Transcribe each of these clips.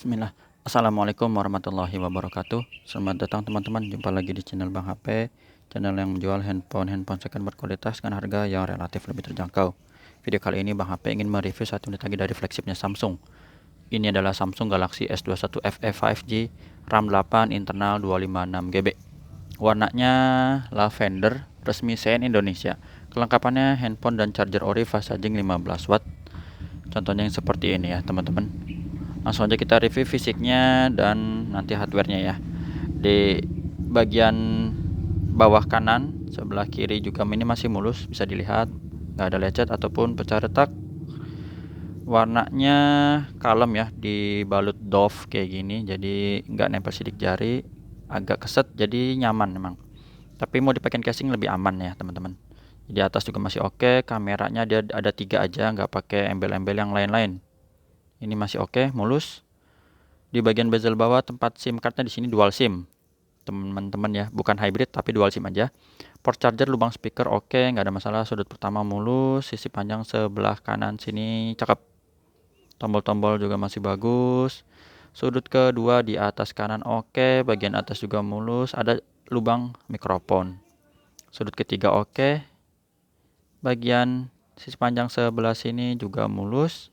Bismillah. Assalamualaikum warahmatullahi wabarakatuh. Selamat datang teman-teman. Jumpa lagi di channel Bang HP, channel yang menjual handphone second berkualitas dengan harga yang relatif lebih terjangkau. Video kali ini Bang HP ingin mereview satu unit lagi dari flagshipnya Samsung. Ini adalah Samsung Galaxy S21 FE 5G, RAM 8, internal 256 GB. Warnanya lavender, resmi CN Indonesia. Kelengkapannya handphone dan charger ori fast charging 15 watt. Contohnya yang seperti ini ya teman-teman. Langsung aja kita review fisiknya dan nanti hardware-nya ya. Di bagian bawah kanan sebelah kiri juga ini masih mulus, bisa dilihat nggak ada lecet ataupun pecah retak. Warnanya kalem ya, dibalut doff kayak gini, jadi nggak nempel sidik jari, agak keset jadi nyaman memang. Tapi mau dipakai casing lebih aman ya teman-teman. Di atas juga masih oke, kameranya dia ada 3 aja, nggak pakai embel-embel yang lain-lain. Ini masih oke, mulus. Di bagian bezel bawah tempat SIM cardnya di sini dual SIM, teman-teman ya, bukan hybrid tapi dual SIM aja. Port charger, lubang speaker oke, nggak ada masalah. Sudut pertama mulus, sisi panjang sebelah kanan sini cakep. Tombol-tombol juga masih bagus. Sudut kedua di atas kanan oke, bagian atas juga mulus, ada lubang mikrofon. Sudut ketiga oke, bagian sisi panjang sebelah sini juga mulus,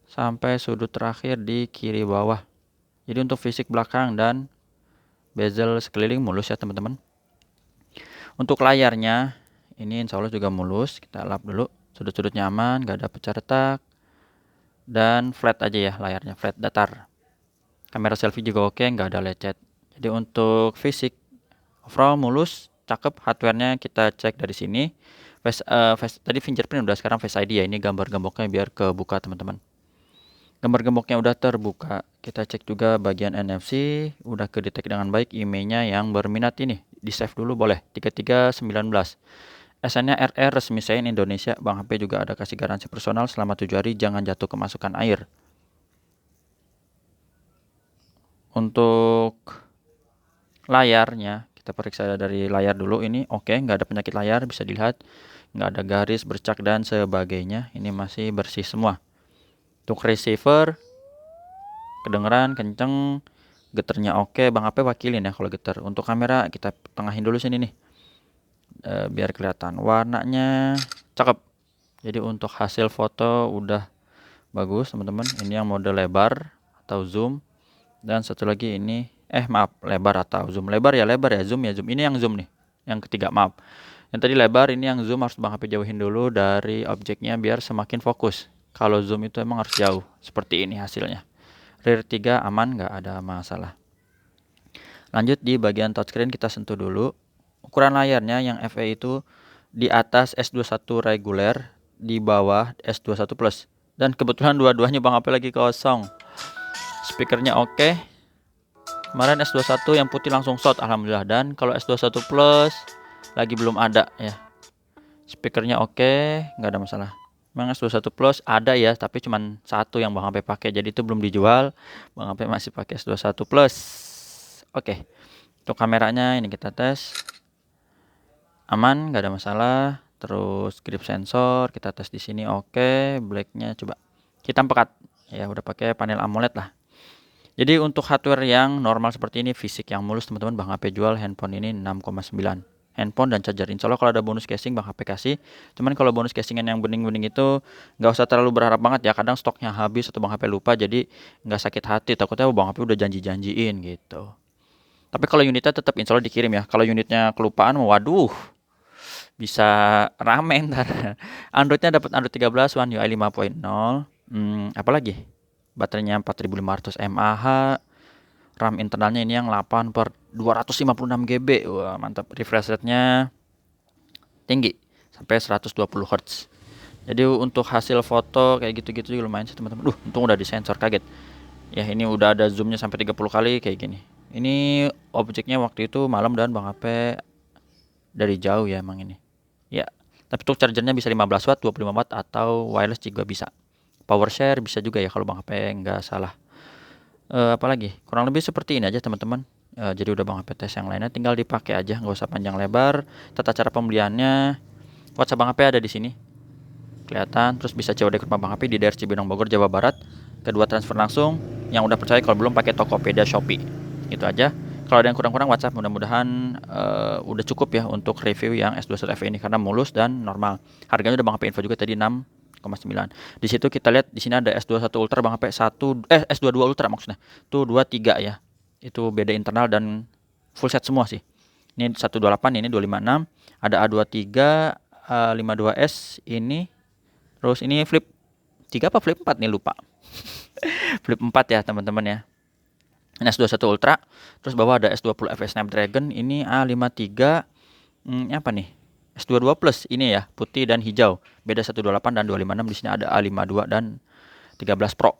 sampai sudut terakhir di kiri bawah. Jadi untuk fisik belakang dan bezel sekeliling mulus ya teman-teman. Untuk layarnya ini insya Allah juga mulus. Kita lap dulu, sudut-sudutnya aman, gak ada pecah retak, dan flat aja ya layarnya, flat datar. Kamera selfie juga oke, gak ada lecet. Jadi untuk fisik overall mulus, cakep. Hardwarenya kita cek dari sini. Tadi fingerprint udah, sekarang Face ID ya. Ini gambar gemboknya biar kebuka teman-teman. Gambar gemboknya udah terbuka. Kita cek juga bagian NFC, udah kedetek dengan baik. IMEI-nya yang berminat ini di save dulu boleh, 3319. SN-nya RR, resmi CN Indonesia. Bang HP juga ada kasih garansi personal selama 7 hari, jangan jatuh kemasukan air. Untuk layarnya kita periksa dari layar dulu. Ini oke, nggak ada penyakit layar, bisa dilihat nggak ada garis bercak dan sebagainya. Ini masih bersih semua. Untuk receiver kedengeran kenceng, getarnya oke. Bang HP wakilin ya kalau getar. Untuk kamera kita tengahin dulu sini nih, biar kelihatan. Warnanya cakep. Jadi untuk hasil foto udah bagus teman-teman. Ini yang mode lebar atau zoom, dan satu lagi ini maaf, lebar atau zoom. Lebar ya zoom ya zoom. Ini yang zoom nih, yang ketiga, maaf. Yang tadi lebar, ini yang zoom. Harus Bang HP jauhin dulu dari objeknya biar semakin fokus. Kalau zoom itu emang harus jauh. Seperti ini hasilnya. Rear 3 aman, nggak ada masalah. Lanjut di bagian touchscreen kita sentuh dulu. Ukuran layarnya yang FE itu di atas S21 reguler, di bawah S21 plus. Dan kebetulan dua-duanya Bang HP lagi kosong. Speakernya oke. Kemarin S21 yang putih langsung shot, alhamdulillah. Dan kalau S21 plus lagi belum ada ya. Speakernya oke, nggak ada masalah. Memang S21 plus ada ya, tapi cuman satu yang Bang HP pakai, jadi itu belum dijual. Bang HP masih pakai S21 plus. Oke. Untuk kameranya ini kita tes. Aman, nggak ada masalah. Terus grip sensor kita tes di sini oke. Blacknya coba hitam pekat. Ya udah pakai panel AMOLED lah. Jadi untuk hardware yang normal seperti ini, fisik yang mulus teman-teman, Bang HP jual handphone ini 6,9. Handphone dan charger. Insya Allah kalau ada bonus casing Bang HP kasih. Cuman kalau bonus casingan yang bening-bening itu nggak usah terlalu berharap banget ya. Kadang stoknya habis atau Bang HP lupa, jadi nggak sakit hati. Takutnya Bang HP udah janji-janjiin gitu. Tapi kalau unitnya tetap insya Allah dikirim ya. Kalau unitnya kelupaan, waduh, bisa rame ntar. Androidnya dapat Android 13 One UI 5.0. Apalagi? Baterainya 4500 mAh. RAM internalnya ini yang 8 per 256 GB. Wah, mantap. Refresh rate-nya tinggi sampai 120 Hz. Jadi untuk hasil foto kayak gitu-gitu juga lumayan sih teman-teman. Untung udah disensor, kaget. Ya ini udah ada zoomnya sampai 30 kali kayak gini. Ini objeknya waktu itu malam dan Bang HP dari jauh ya emang ini. Ya, tapi untuk chargernya bisa 15 watt, 25 watt atau wireless juga bisa. Power share bisa juga ya kalau Bang HP nggak salah. Apalagi kurang lebih seperti ini aja teman-teman. Jadi udah Bang HP tes, yang lainnya tinggal dipakai aja, nggak usah panjang lebar. Tata cara pembeliannya, WhatsApp Bang HP ada di sini kelihatan. Terus bisa COD ke rumah Bang HP di daerah Cibinong Bogor Jawa Barat. Kedua transfer langsung, Yang udah percaya, kalau belum pakai Tokopedia, Shopee. Itu aja. Kalau ada yang kurang-kurang WhatsApp. Mudah-mudahan udah cukup ya untuk review yang S21 FE ini karena mulus dan normal. Harganya udah Bang HP info juga tadi 6,9. Di situ kita lihat di sini ada S21 Ultra Bang HP S22 Ultra maksudnya. Tuh 23 ya. Itu beda internal dan full set semua sih. Ini 128, ini 256, ada A23, A52S ini. Terus ini flip 3 apa flip 4 nih lupa. Flip 4 ya teman-teman ya. Ini S21 Ultra. Terus bawah ada S20 FE Snapdragon. Ini A53. Apa nih? S22 Plus ini ya, putih dan hijau. Beda 128 dan 256. Di sini ada A52 dan 13 Pro.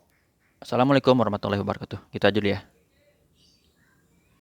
Assalamualaikum warahmatullahi wabarakatuh. Kita aja dulu ya.